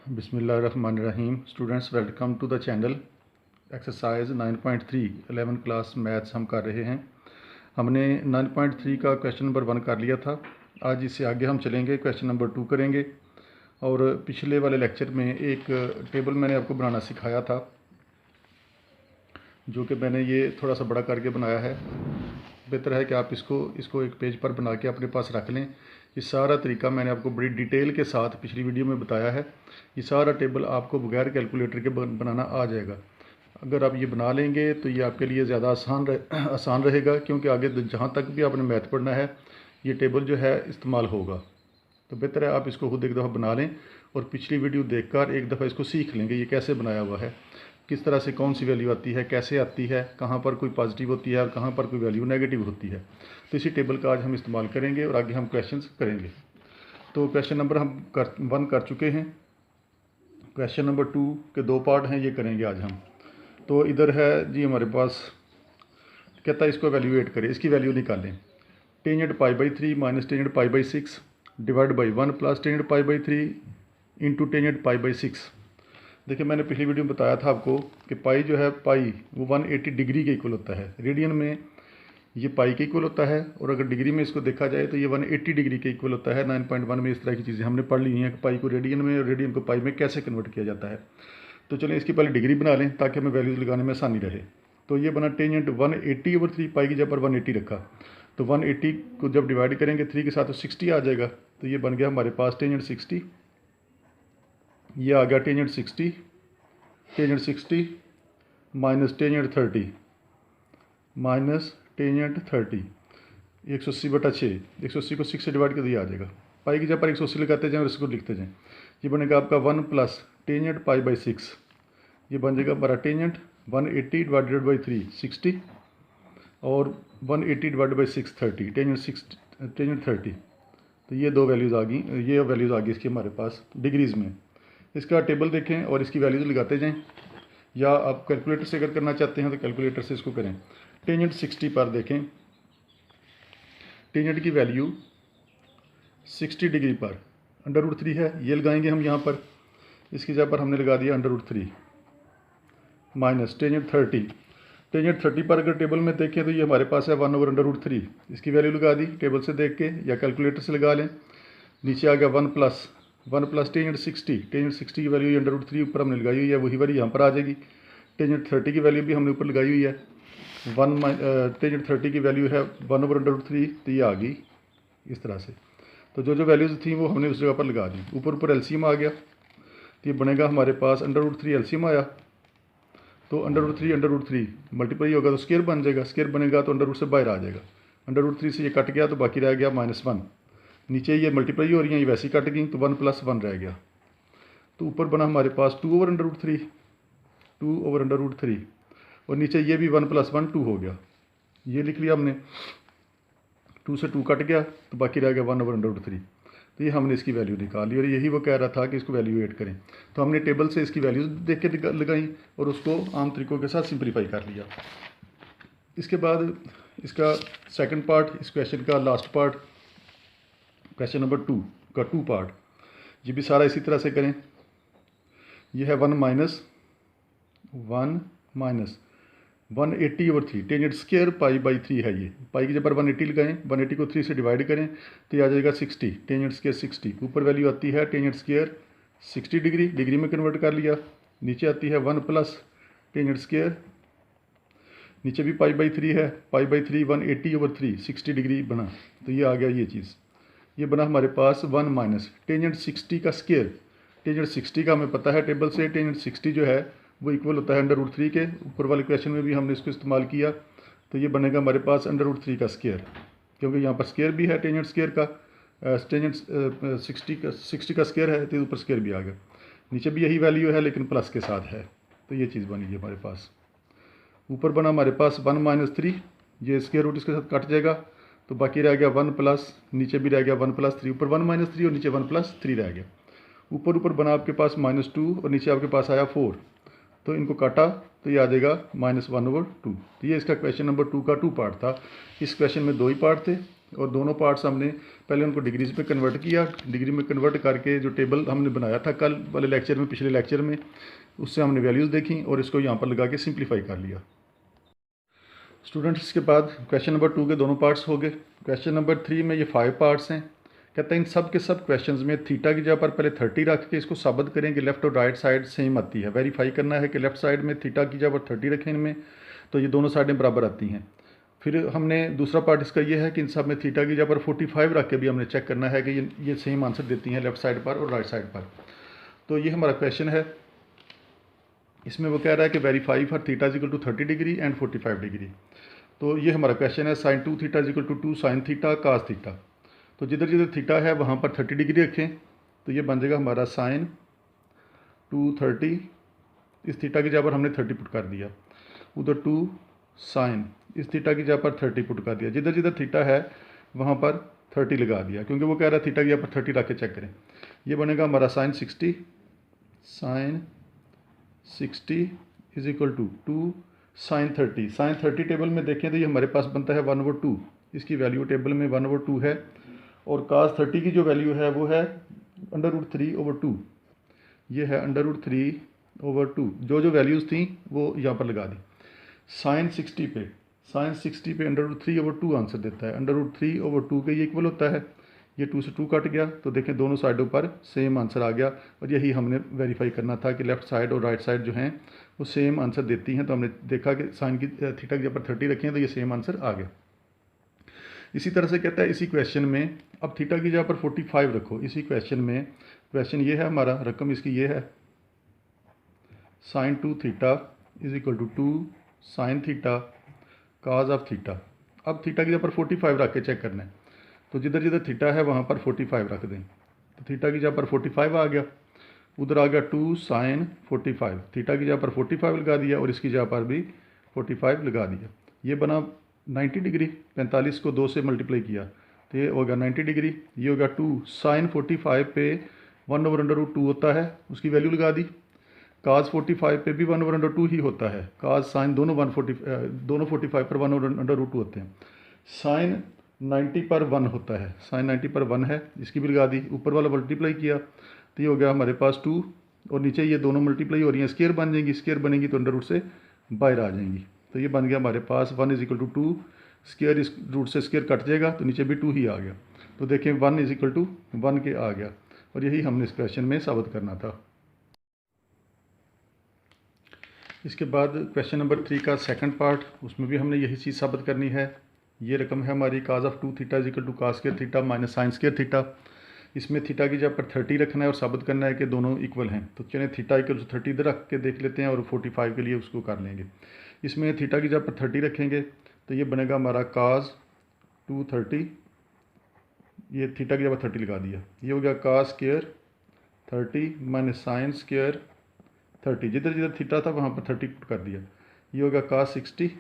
बिस्मिल्लाहिर्रहमानिर्रहीम। Students, welcome to the channel. Exercise 9.3 11th class maths हम कर रहे हैं। हमने 9.3 का क्वेश्चन नंबर 1 कर लिया था। आज इससे आगे हम चलेंगे, क्वेश्चन नंबर 2 करेंगे। और पिछले वाले लेक्चर में एक टेबल मैंने आपको बनाना सिखाया था, जो कि मैंने ये थोड़ा सा बड़ा करके बनाया है। बेहतर है कि आप इसको एक पेज पर बना के अपने पास रख लें। ये सारा तरीका मैंने आपको बड़ी डिटेल के साथ पिछली वीडियो में बताया है। ये सारा टेबल आपको बगैर कैलकुलेटर के बनाना आ जाएगा। अगर आप ये बना लेंगे तो ये आपके लिए ज़्यादा आसान रहेगा, क्योंकि आगे जहाँ तक भी आपने मैथ पढ़ना है ये टेबल जो है इस्तेमाल होगा। तो बेहतर है आप इसको खुद एक दफ़ा बना लें और पिछली वीडियो देखकर एक दफ़ा इसको सीख लेंगे ये कैसे बनाया हुआ है, किस तरह से कौन सी वैल्यू आती है, कैसे आती है, कहाँ पर कोई पॉजिटिव होती है और कहाँ पर कोई वैल्यू नेगेटिव होती है। तो इसी टेबल का आज हम इस्तेमाल करेंगे और आगे हम क्वेश्चंस करेंगे। तो क्वेश्चन नंबर हम 1 कर चुके हैं। क्वेश्चन नंबर 2 के 2 पार्ट हैं, ये करेंगे आज हम। तो इधर है जी हमारे पास, कहता है इसको वैल्यूएट करें, इसकी वैल्यू निकालें। Tangent π/3 minus tangent π/6 divide by 1 plus tangent π/3 into tangent π/6। देखिए, मैंने पिछली वीडियो में बताया था आपको कि पाई जो है, पाई वो 180 डिग्री के इक्वल होता है। रेडियन में ये पाई के इक्वल होता है, और अगर डिग्री में इसको देखा जाए तो ये 180 डिग्री के इक्वल होता है। 9.1 में इस तरह की चीज़ें हमने पढ़ ली हैं कि पाई को रेडियन में और रेडियन को पाई में कैसे कन्वर्ट किया जाता है। तो चलें इसकी पहले डिग्री बना लें ताकि हमें वैल्यूज़ लगाने में आसानी रहे। तो ये बना टेंजेंट 180/3, पाई की जगह पर 180 रखा। तो 180 को जब डिवाइड करेंगे 3 के साथ तो 60 आ जाएगा। तो ये बन गया हमारे पास टेंजेंट 60। ये आ गया tangent 60 minus tangent 30 minus tangent 30, 180/6। 180 को 6 से डिवाइड कर दिया आ जाएगा। पाई की जगह पर 180 लगाते जाएँ और इसको लिखते जाएँ। ये बनेगा आपका 1 प्लस टेंजेंट π/6। ये बन जाएगा हमारा टेंजेंट 180 डिवाइडेड बाई 3 60 और 180 डिवाइडेड बाई 6 30, टेंजेंट 30। तो ये दो वैल्यूज़ आ गई, ये वैल्यूज़ आ गई इसकी हमारे पास डिग्रीज़ में। इसका टेबल देखें और इसकी वैल्यूज़ लगाते जाएं, या आप कैलकुलेटर से अगर करना चाहते हैं तो कैलकुलेटर से इसको करें। टेंजेंट 60 पर देखें, टेंजेंट की वैल्यू 60 डिग्री पर √3 है। ये लगाएंगे हम यहाँ पर, इसकी जगह पर हमने लगा दिया √3 माइनस टेंजेंट 30। टेंजेंट 30 पर अगर टेबल में देखें तो ये हमारे पास है 1/√3। इसकी वैल्यू लगा दी टेबल से देख के या कैलकुलेटर से लगा लें। नीचे आ गया 1 प्लस टेंजेंट 60 की वैल्यू √3 ऊपर हमने लगाई हुई है, वही वैल्यू यहाँ पर आ जाएगी। टेंजेंट 30 की वैल्यू भी हमने ऊपर लगाई हुई है। टेंजेंट 30 की वैल्यू है 1/√3, तो ये आ गई इस तरह से। तो जो वैल्यूज़ थी वो हमने उस जगह पर लगा दी। ऊपर एलसीएम आ गया, तो ये बनेगा हमारे पास √3 एलसीएम आया। तो √3 मल्टीप्लाई होगा तो स्क्वायर बन जाएगा, स्क्वायर बनेगा तो √रूट से बाहर आ जाएगा। √3 से ये कट गया तो बाकी रह गया -1। नीचे ये मल्टीप्लाई हो रही हैं, ये वैसे ही कट गई तो 1 + 1 रह गया। तो ऊपर बना हमारे पास 2/√3 और नीचे ये भी 1 + 1 2 हो गया। ये लिख लिया हमने, 2 से 2 कट गया तो बाकी रह गया 1/√3। तो ये हमने इसकी वैल्यू निकाली और यही वो कह रहा था कि इसको वैल्यूएट करें। तो हमने टेबल से इसकी वैल्यूज देख के लगाई और उसको आम तरीक़ों के साथ सिंप्लीफाई कर लिया। इसके बाद इसका सेकंड पार्ट, इस क्वेश्चन का लास्ट पार्ट, क्वेश्चन नंबर 2 का 2 पार्ट, ये भी सारा इसी तरह से करें। ये है 1 माइनस 180/3 टेंजेंट स्क्वायर π/3 है। ये पाई की जगह पर 180 लगाएं, 180 को 3 से डिवाइड करें तो ये आ जाएगा 60, टेंजेंट स्क्वायर 60। ऊपर वैल्यू आती है टेंजेंट स्क्वायर 60 डिग्री में कन्वर्ट कर लिया। नीचे आती है 1 प्लस टेंजेंट स्क्वायर, नीचे भी π/3 है, π/3 180/3 60 डिग्री बना। तो ये आ गया ये चीज़। ये बना हमारे पास 1 माइनस टेंजेंट 60 का स्क्वायर। टेंजेंट 60 का हमें पता है टेबल से, टेंजेंट 60 जो है वो इक्वल होता है √3 के। ऊपर वाले क्वेश्चन में भी हमने इसको इस्तेमाल किया। तो ये बनेगा हमारे पास √3 का स्क्वायर, क्योंकि यहाँ पर स्क्वायर भी है टेंजेंट स्क्वायर का। टेंजेंट 60 का स्क्वायर है तो ऊपर स्क्वायर भी आ गया। नीचे भी यही वैल्यू है लेकिन प्लस के साथ है। तो ये चीज़ बनी है हमारे पास। ऊपर बना हमारे पास 1 - 3, ये स्क्वायर रूट इसके साथ कट जाएगा तो बाकी रह गया 1 प्लस, नीचे भी रह गया 1 + 3। ऊपर 1 - 3 और नीचे 1 + 3 रह गया। ऊपर बना आपके पास -2 और नीचे आपके पास आया 4। तो इनको काटा तो ये आ जाएगा -1/2। तो ये इसका क्वेश्चन नंबर 2 का 2 पार्ट था। इस क्वेश्चन में 2 ही पार्ट थे। और दोनों पार्ट्स हमने पहले उनको डिग्रीज पे कन्वर्ट किया, डिग्री में कन्वर्ट करके जो टेबल हमने बनाया था कल वाले लेक्चर में, पिछले लेक्चर में, उससे हमने वैल्यूज़ देखी और इसको यहाँ पर लगा के सिंप्लीफाई कर लिया। स्टूडेंट्स, इसके बाद क्वेश्चन नंबर 2 के दोनों पार्ट्स हो गए। क्वेश्चन नंबर 3 में ये 5 पार्ट्स हैं। कहते हैं इन सब के सब क्वेश्चंस में थीटा की जगह पर पहले 30 रख के इसको साबित करें कि लेफ्ट और राइट साइड सेम आती है। वेरीफाई करना है कि लेफ्ट साइड में थीटा की जगह पर 30 रखें इनमें, तो ये दोनों साइडें बराबर आती हैं। फिर हमने दूसरा पार्ट इसका ये है कि इन सब में थीटा की जगह पर 45 रख के भी हमने चेक करना है कि ये सेम आंसर देती हैं लेफ्ट साइड पर और राइट साइड पर। तो ये हमारा क्वेश्चन है। इसमें वो कह रहा है कि verify for theta equal to 30 degree and 45 degree. तो ये हमारा क्वेश्चन है sin 2 theta equal to 2 sin theta cos theta. तो जिधर जिधर थीटा है वहाँ पर 30 डिग्री रखें, तो ये बन जाएगा हमारा sin 230। इस थीटा की जगह पर हमने 30 पुट कर दिया, उधर 2 sin इस थीटा की जगह पर 30 पुट कर दिया। जिधर जिधर थीटा है वहाँ पर 30 लगा दिया, क्योंकि वो कह रहा है थीटा की जगह पर 30 रख के चेक करें। ये बनेगा हमारा sin 60 is equal to 2 sin 30। sin 30 table में देखें तो ये हमारे पास बनता है 1/2। इसकी वैल्यू टेबल में 1/2 है, और cos 30 की जो वैल्यू है वो है √3/2। ये है √3/2। जो जो वैल्यूज़ थी वो यहाँ पर लगा दी। sin 60 पे √3/2 आंसर देता है। √3/2 के ये इक्वल होता है, ये 2 से 2 कट गया, तो देखें दोनों साइडों पर सेम आंसर आ गया। और यही हमने वेरीफाई करना था कि लेफ़्ट साइड और राइट साइड जो हैं वो सेम आंसर देती हैं। तो हमने देखा कि साइन की थीटा की जगह पर 30 रखें तो ये सेम आंसर आ गया। इसी तरह से कहता है इसी क्वेश्चन में अब थीटा की जगह पर 45 रखो। इसी क्वेश्चन में क्वेश्चन ये है हमारा, रकम इसकी ये है sin 2 theta is equal to 2 sin theta cos of theta. अब थीटा की जगह पर 45 रख के चेक करना है, तो जिधर जिधर थीटा है वहाँ पर 45 रख दें। तो थीटा की जगह पर 45 आ गया, उधर आ गया 2 sin 45। थीटा की जगह पर 45 लगा दिया और इसकी जगह पर भी 45 लगा दिया। ये बना 90 डिग्री। 45 को 2 से मल्टीप्लाई किया तो ये होगा 90 डिग्री। ये होगा 2 sin 45 पे 1/√2 होता है, उसकी वैल्यू लगा दी। cos 45 पे भी 1/2 ही होता है। cos sin दोनों 45 पर 1/√2 होते हैं। sin 90 पर 1 होता है, sin 90 पर 1 है, इसकी भी लगा दी। ऊपर वाला मल्टीप्लाई किया तो ये हो गया हमारे पास 2, और नीचे ये दोनों मल्टीप्लाई हो रही हैं, स्केयर बन जाएंगी। स्केयर बनेंगी तो अंडर रूट से बाहर आ जाएंगी। तो ये बन गया हमारे पास 1 इज इक्वल टू 2, स्केयर इस रूट से स्केयर कट जाएगा तो नीचे भी 2 ही आ गया। तो देखें 1 इज इक्वल टू 1 के आ गया, और यही हमने इस क्वेश्चन में साबित करना था। इसके बाद क्वेश्चन नंबर 3 का सेकंड पार्ट, उसमें भी हमने यही चीज़ साबित करनी है। ये रकम है हमारी cos of 2 theta is equal to cos square theta minus sine square theta. इसमें थीटा की जगह पर 30 रखना है और साबित करना है कि दोनों इक्वल हैं। तो चलिए थीटा इक्वल टू 30 इधर रख के देख लेते हैं और 45 के लिए उसको कर लेंगे। इसमें थीटा की जगह पर 30 रखेंगे तो ये बनेगा हमारा cos 230। ये थीटा की जगह पर 30 लगा दिया, ये हो गया cos square 30 minus sine square 30। जिधर जिधर थीटा था वहाँ पर 30 पुट कर दिया। ये होगा cos 60।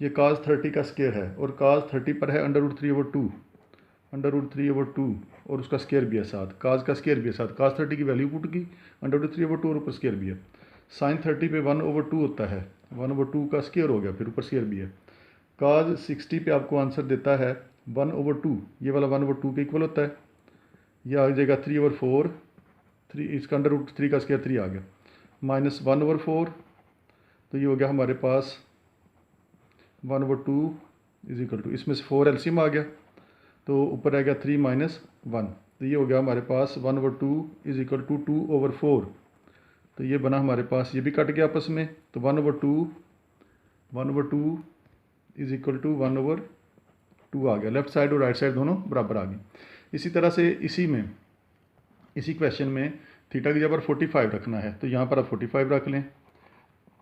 ये cos 30 का स्क्वायर है, और cos 30 पर है √3/2, √3/2, और उसका स्क्वायर भी है साथ, cos का स्क्वायर भी है साथ। cos 30 की वैल्यू पुट की √3/2 और ऊपर स्क्वायर भी है। sin 30 पे 1/2 होता है, 1/2 का स्क्वायर हो गया, फिर ऊपर स्क्वायर भी है। cos 60 पे आपको आंसर देता है 1/2, ये वाला 1/2 के इक्वल होता है। यह आ जाएगा 3/4, 3 इसका √3 का स्क्वायर 3 आ गया, माइनस 1/4। तो ये हो गया हमारे पास 1/2 इज इक्वल टू, इसमें से 4 एलसीएम आ गया तो ऊपर आएगा 3 माइनस 1। तो ये हो गया हमारे पास 1/2 इज इक्वल टू 2/4। तो ये बना हमारे पास, ये भी कट गया आपस में, तो 1/2 इज इक्वल टू 1/2 आ गया। लेफ्ट साइड और राइट साइड दोनों बराबर आ गई। इसी तरह से इसी क्वेश्चन में थीटा की जगह पर 45 रखना है, तो यहाँ पर आप 45 रख लें।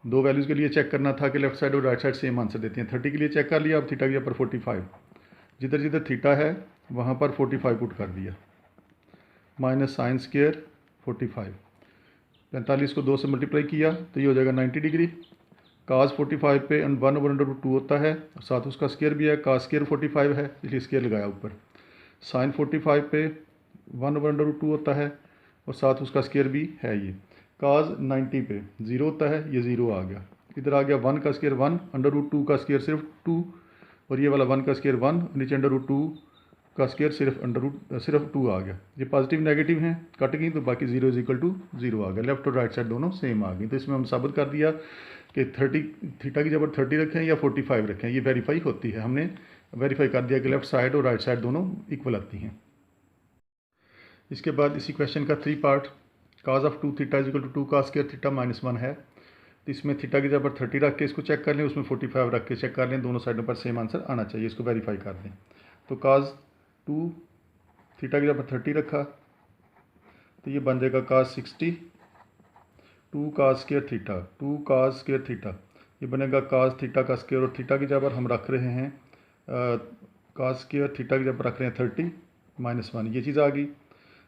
दो वैल्यूज़ के लिए चेक करना था कि लेफ्ट साइड और राइट साइड सेम आंसर देती हैं। 30 के लिए चेक कर लिया, अब थीटा की जगह पर 45, जिधर जिधर थीटा है वहाँ पर 45 पुट कर दिया, माइनस साइन स्क्वायर 45। 45 को 2 से मल्टीप्लाई किया तो ये हो जाएगा 90 डिग्री। cos 45 पे 1/2 होता है, और साथ उसका स्क्वायर भी है, cos स्क्वायर 45 है इसलिए स्क्वायर लगाया ऊपर। sin 45 पे 1/2 होता है और साथ उसका स्क्वायर भी है। ये cos 90 पे 0 होता है, ये 0 आ गया। इधर आ गया 1 का स्क्वायर 1, √2 का स्क्वायर सिर्फ 2, और ये वाला 1 का स्केयर 1, नीचे √2 का स्केयर सिर्फ 2 आ गया। ये पॉजिटिव नेगेटिव हैं, कट गई, तो बाकी 0 = 0 आ गया। लेफ्ट और राइट साइड दोनों सेम आ गई। तो इसमें हम साबित कर दिया कि 30 थीटा की जगह 30 रखें या 45 रखें, ये वेरीफाई होती है। हमने वेरीफाई कर दिया कि लेफ्ट साइड और राइट साइड दोनों इक्वल आती हैं। इसके बाद इसी क्वेश्चन का 3 part, cos of 2 theta = 2 cos square theta -1 है। तो इसमें थीटा की जगह पर 30 रख के इसको चेक कर लें, उसमें 45 रख के चेक कर लें, दोनों साइडों पर सेम आंसर आना चाहिए, इसको वेरीफाई कर दें। तो cos 2 थीटा की जगह पर 30 रखा, तो ये बन जाएगा cos 60 2 cos square theta 2 cos square theta, ये बनेगा cos थीटा का स्क्वायर, और थीटा की जगह पर हम रख रहे हैं cos स्क्वायर थीटा की जगह पर रख रहे हैं 30 -1, ये चीज़ आ गई।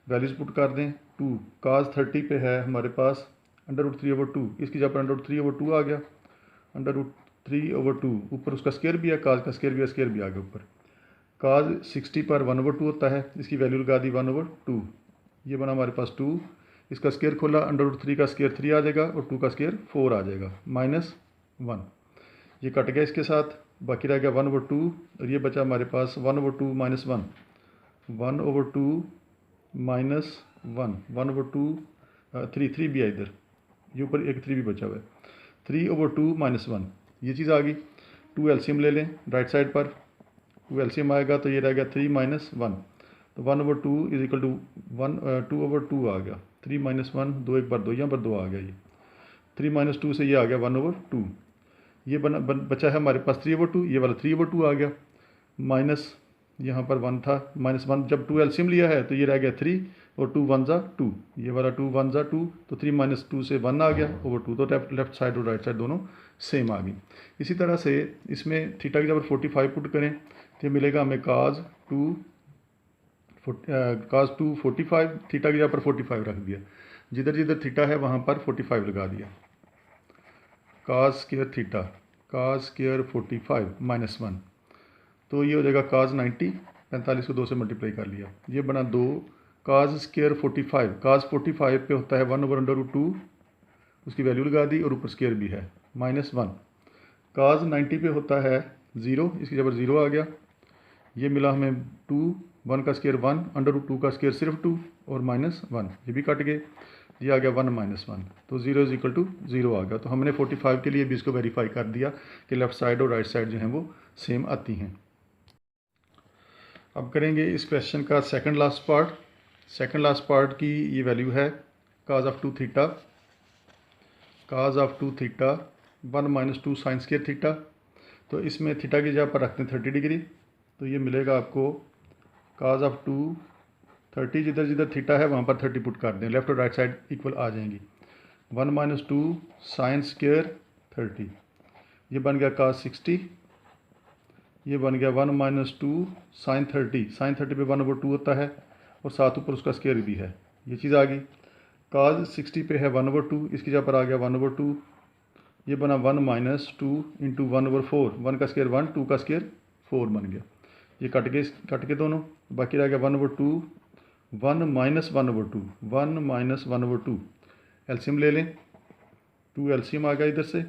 वैल्यूज़ पुट कर दें। 2 cos 30 पे है हमारे पास √3/2, इसकी जगह पर √3/2 आ गया, √3/2 ऊपर उसका स्केयर भी है, cos का स्केयर भी है, स्केयर भी आ गया ऊपर। cos 60 पर 1/2 होता है, इसकी वैल्यू लगा दी 1/2, ये बना हमारे पास 2, इसका स्केयर खोला, √3 का स्केयर 3 आ जाएगा और 2 का स्केयर 4 आ जाएगा, -1, ये कट गया इसके साथ, बाकी रह गया 1/2, और ये बचा हमारे पास 1/2 -1 1/2 -1 1/2 3 भी है इधर, ये ऊपर एक 3 भी बचा हुआ है, 3/2 -1, ये चीज़ आ गई। 2 एलसीएम ले लें राइट साइड पर, 2 एलसीएम आएगा तो ये रह गया 3 -1, तो 1/2 = 2/2 आ गया, 3 -1 2 एक बार 2, यहाँ पर 2 आ गया, ये 3 - 2 से ये आ गया 1/2, ये बचा है हमारे पास 3/2, ये वाला 3/2 आ गया, माइनस यहाँ पर 1 था, -1, जब 2 एलसीएम लिया है तो ये रह गया 3 और 2 1 ज़ा 2, ये वाला 2 1 ज़ा 2, तो 3 - 2 से 1 आ गया /2, तो लेफ्ट साइड और राइट साइड दोनों सेम आ गई। इसी तरह से इसमें थीटा की जब 45 पुट करें तो मिलेगा हमें cos 2 45, थीटा की जगह पर 45 रख दिया, जिधर जिधर थीटा है वहाँ पर 45 लगा दिया, cos square theta cos square 45 -1, तो ये हो जाएगा cos 90, 45 को 2 से मल्टीप्लाई कर लिया, ये बना 2 cos स्क्वायर 45, cos 45 पे होता है 1/√2, उसकी वैल्यू लगा दी और ऊपर स्क्वायर भी है -1, cos 90 पे होता है 0, इसकी जगह 0 आ गया, ये मिला हमें 2 1 का स्क्वायर 1, √2 का स्क्वायर सिर्फ 2 और -1, ये भी कट गए, ये आ गया 1 -1, तो 0 = 0 आ गया। तो हमने 45 के लिए भी इसको वेरीफाई कर दिया कि लेफ़्ट साइड और राइट साइड जो हैं वो सेम आती हैं। अब करेंगे इस क्वेश्चन का सेकंड लास्ट पार्ट की ये वैल्यू है cos of 2 theta 1 - 2 sin square theta, तो इसमें थीटा की जगह पर रखते हैं 30 डिग्री, तो ये मिलेगा आपको cos ऑफ 2 30, जिधर जिधर थीटा है वहाँ पर 30 पुट कर दें, लेफ्ट और राइट साइड इक्वल आ जाएंगी, 1 - 2 sin स्क्वायर 30, ये बन गया cos 60, ये बन गया 1 - 2 sin 30 पे 1/2 होता है और साथ ऊपर उसका स्क्वायर भी है, ये चीज़ आ गई। cos 60 पे है 1/2, इसकी जगह पर आ गया 1/2, ये बना 1 - 2 × 1/4, 1 का स्क्वायर 1, 2 का स्क्वायर 4 बन गया, ये कट के दोनों, बाकी रह गया 1/2 1 - 1/2 1 - 1/2, एलसीएम ले लें, 2 एलसीएम आ गया इधर से,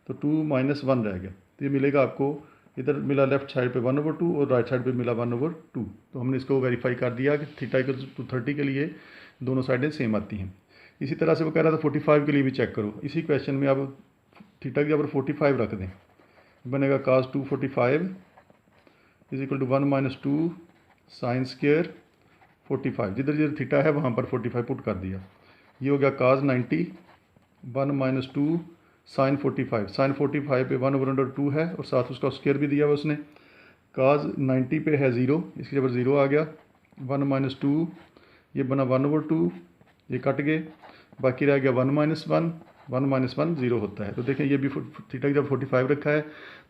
तो 2 - 1 रह गया, तो ये मिलेगा आपको, इधर मिला लेफ्ट साइड पे 1/2 और राइट साइड पे मिला 1/2, तो हमने इसको वेरीफाई कर दिया कि थीटा = 30 के लिए दोनों साइडें सेम आती हैं। इसी तरह से वो कह रहा था 45 के लिए भी चेक करो, इसी क्वेश्चन में अब थीटा के ऊपर 45 रख दें, बनेगा cos 2 45 = 1 - 2 sin स्क्वायर 45, जिधर जिधर थीटा है वहाँ पर 45 पुट कर दिया, ये हो गया cos 90 1 - 2 sin 45 पे 1/2 है और साथ उसका स्क्वायर भी दिया हुआ उसने, cos 90 पे है 0, इसकी जगह 0 आ गया, 1 - 2, ये बना 1/2, ये कट गए, बाकी रह गया 1 - 1 0 होता है, तो देखें ये भी थीटा की जब 45 रखा है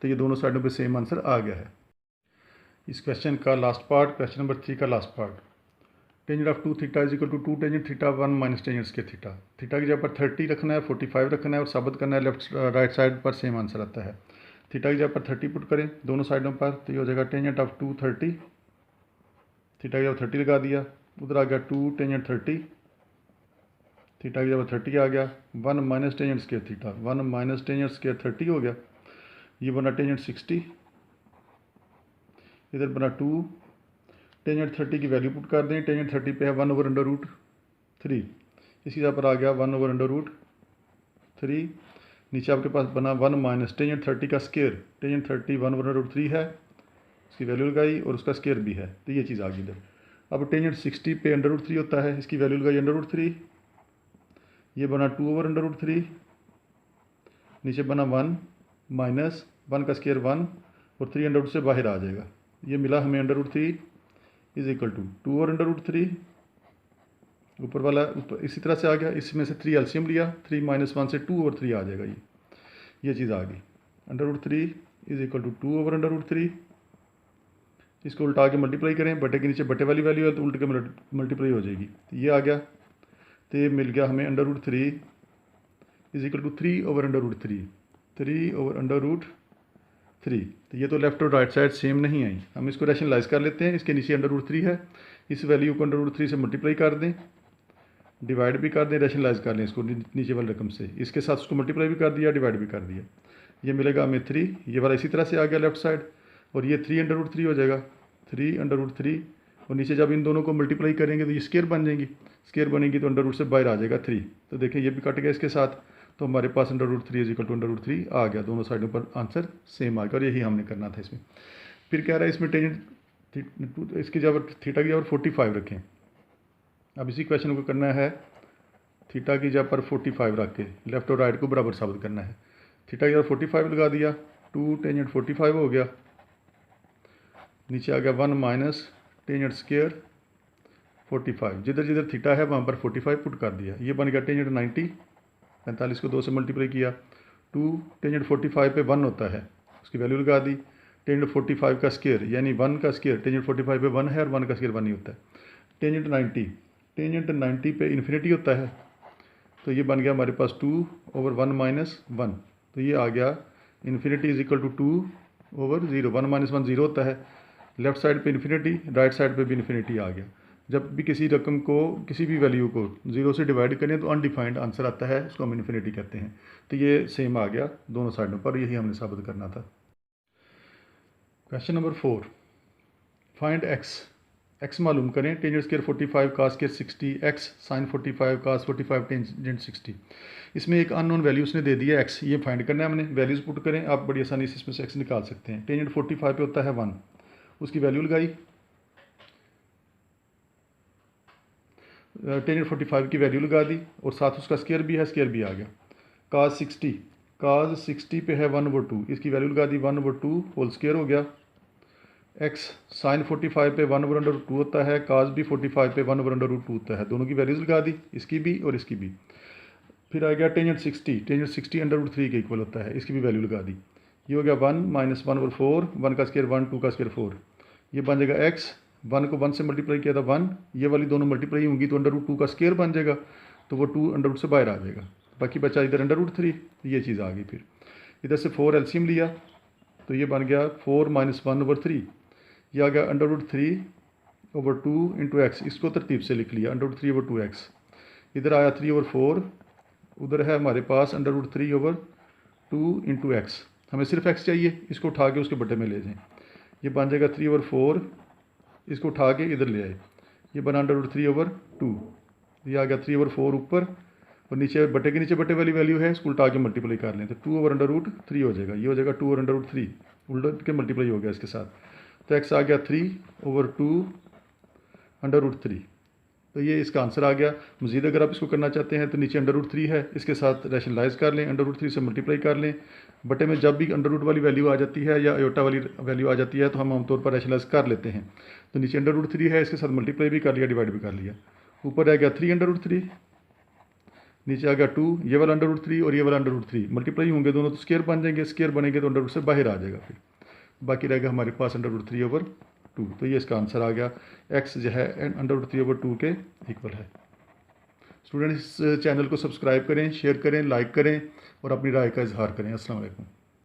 तो ये दोनों साइडों पे सेम आंसर आ गया है। इस क्वेश्चन का लास्ट पार्ट, क्वेश्चन नंबर 3 का last part, tangent of 2 theta = 2 tangent theta 1 - tangent square theta, theta की जगह पर 30 रखना है, 45 रखना है और साबित करना है लेफ्ट राइट साइड पर सेम आंसर आता है। थीटा की जगह पर 30 पुट करें दोनों साइडों पर, तो ये हो जाएगा टेंजेंट ऑफ 2 30, थीटा की जगह 30 लगा दिया, उधर आ गया 2 टेंजेंट 30, थीटा की जगह 30 आ गया, 1 - tangent square theta 1 - tangent square 30 हो गया, ये बना टेंजेंट 60, इधर बना 2, टेंजेंट 30 की वैल्यू पुट कर दें। टेंजेंट 30 पे है 1/√3, इसी जगह पर आ गया 1/√3। नीचे आपके पास बना 1 माइनस टेंजेंट 30 का स्केयर, टेंजेंट 30 1/√3 है, इसकी वैल्यू लगाई और उसका स्केयर भी है, तो ये चीज़ आ गई इधर। अब टेंजेंट 60 पे √3 होता है, इसकी वैल्यू लगाई √3, ये बना 2/√3, नीचे बना 1 माइनस 1 का स्केयर 1 और 3 √3 से बाहर आ जाएगा। ये मिला हमें √3 इज इक्वल टू 2/√3, ऊपर वाला ऊपर इसी तरह से आ गया, इसमें से 3 एलसीएम लिया, 3 माइनस 1 से 2/3 आ जाएगा। ये चीज़ आ गई। √3 इज इक्वल टू 2/√3। इसको उल्टा के मल्टीप्लाई करें, बटे के नीचे बटे वाली वैल्यू है तो उल्ट के मल्टीप्लाई हो जाएगी, तो ये आ गया। तो ये मिल गया हमें √3 इज इक्वल टू 3/√3, 3/√3। तो ये तो लेफ्ट और राइट साइड सेम नहीं आई, हम इसको रैशनलाइज कर लेते हैं। इसके नीचे √3 है, इस वैल्यू को √3 से मल्टीप्लाई कर दें, डिवाइड भी कर दें, रैशनलाइज कर लें इसको नीचे वाले रकम से, इसके साथ उसको मल्टीप्लाई भी कर दिया, डिवाइड भी कर दिया। ये मिलेगा हमें 3, ये वाला इसी तरह से आ गया लेफ्ट साइड, और ये 3/√3 हो जाएगा, 3/√3। और नीचे जब इन दोनों को मल्टीप्लाई करेंगे तो ये स्केयर बन जाएंगी, स्केयर बनेगी तो √से बाहर आ जाएगा 3। तो देखें ये भी कट गया इसके साथ, तो हमारे पास √3 इज इक्वल टू √3 आ गया, दोनों साइडों पर आंसर सेम आ गया, और यही हमने करना था इसमें। फिर कह रहा है इसमें टेंजेंट इसकी जगह थीटा की जगह 45 रखें। अब इसी क्वेश्चन को करना है थीटा की जगह पर 45 रख के लेफ्ट और राइट को बराबर साबित करना है। थीटा की जगह 45 लगा दिया, 2 टेंजेंट 45 हो गया, नीचे आ गया 1 माइनस टेंजेंट स्केयर 45, जिधर जिधर थीटा है वहाँ पर 45 पुट कर दिया। ये बन गया टेंजेंट 90, 45 को 2 से मल्टीप्लाई किया, 2 टेंजेंट 45 पे 1 होता है, उसकी वैल्यू लगा दी। टेंजेंट 45 का स्केयर यानी 1 का स्केयर, टेंजेंट 45 पे 1 है और 1 का स्केयर 1 ही होता है। टेंजेंट 90 पे इन्फिनिटी होता है, तो ये बन गया हमारे पास 2/1 माइनस 1, तो ये आ गया infinity is equal to 2/0, 1 minus 1 0 होता है, लेफ्ट साइड पे इन्फिनिटी, राइट साइड पे भी इन्फिनिटी आ गया। जब भी किसी रकम को किसी भी वैल्यू को 0 से डिवाइड करें तो अनडिफाइंड आंसर आता है, उसको हम इन्फिनिटी कहते हैं। तो ये सेम आ गया दोनों साइडों पर, यही हमने साबित करना था। क्वेश्चन नंबर 4, फाइंड एक्स मालूम करें, टेंजेंट स्केयर 45 का स्केयर 60, एक्स साइन 45 का 45 टेंजेंट 60। इसमें एक अननोन वैल्यू उसने दे दिया एक्स, ये फाइंड करना है हमने। वैल्यूज़ पुट करें, आप बड़ी आसानी से इसमें से एक्स निकाल सकते हैं। टेंजेंट 45 पे होता है 1, उसकी वैल्यू लगाई, टेंजेंट 45 की वैल्यू लगा दी और साथ उसका स्केयर भी है, स्केयर भी आ गया। काज 60 पे है 1/2, इसकी वैल्यू लगा दी 1/2 होल स्केयर हो गया। एक्स साइन 45 पे 1/√2 होता है, काज भी 45 पे 1/√2 होता है, दोनों की वैल्यूज़ लगा दी, इसकी भी और इसकी भी। फिर आ गया टेंजेंट 60 √3 के इक्वल होता है, इसकी भी वैल्यू लगा दी। ये हो गया 1 माइनस 1/4, 1 का स्केयर 1, 2 का स्केयर 4। ये बन जाएगा एक्स, 1 को 1 से मल्टीप्लाई किया था 1, ये वाली दोनों मल्टीप्लाई होंगी तो √2 का स्केयर बन जाएगा, तो वो 2 √2 से बाहर आ जाएगा, बाकी बचा इधर √3, ये चीज़ आ गई। फिर इधर से 4 एलसीएम लिया, तो ये बन गया 4 माइनस 1/3, ये आ गया √3/2 इंटू एक्स, इसको तरतीब से लिख लिया √3/2 एक्स। इधर आया 3/4, उधर है हमारे पास √3/2 इंटू एक्स, हमें सिर्फ एक्स चाहिए, इसको उठा के उसके बटे में ले जाएं, ये बन जाएगा 3/4, इसको उठा के इधर ले आए, ये बना √3/2, ये आ गया 3/4 ऊपर, और नीचे बटे के नीचे बटे वाली वैल्यू है, इसको उल्टा के मल्टीप्लाई कर लें तो 2/√3 हो जाएगा, ये हो जाएगा 2/√3, उल्टा के मल्टीप्लाई हो गया इसके साथ, तो एक्स आ गया 3/2 तो ये इसका आंसर आ गया। मज़ीद अगर आप इसको करना चाहते हैं तो नीचे √3 है, इसके साथ रैशनलाइज कर लें, √3 से मल्टीप्लाई कर लें, बटे में जब भी अंडर वाली वैल्यू आ जाती है या आयोटा वाली वैल्यू आ जाती है तो हम आमतौर पर रैशनलाइज कर लेते हैं। तो नीचे √3 है, इसके साथ मल्टीप्लाई भी कर लिया, डिवाइड भी कर लिया, ऊपर रह गया 3/3, नीचे आ गया 2, ये वाला √3 और ये वाला √3 मल्टीप्लाई होंगे दोनों तो स्केयर बन जाएंगे, स्केयर बनेंगे तो √से बाहर आ जाएगा, फिर बाकी रहेगा हमारे पास √3/2, तो ये इसका आंसर आ गया। एक्स जो है √3/2 के इक्वल है। स्टूडेंट इस चैनल को सब्सक्राइब करें, शेयर करें, लाइक करें और अपनी राय का इजहार करें। अस्सलाम वालेकुम।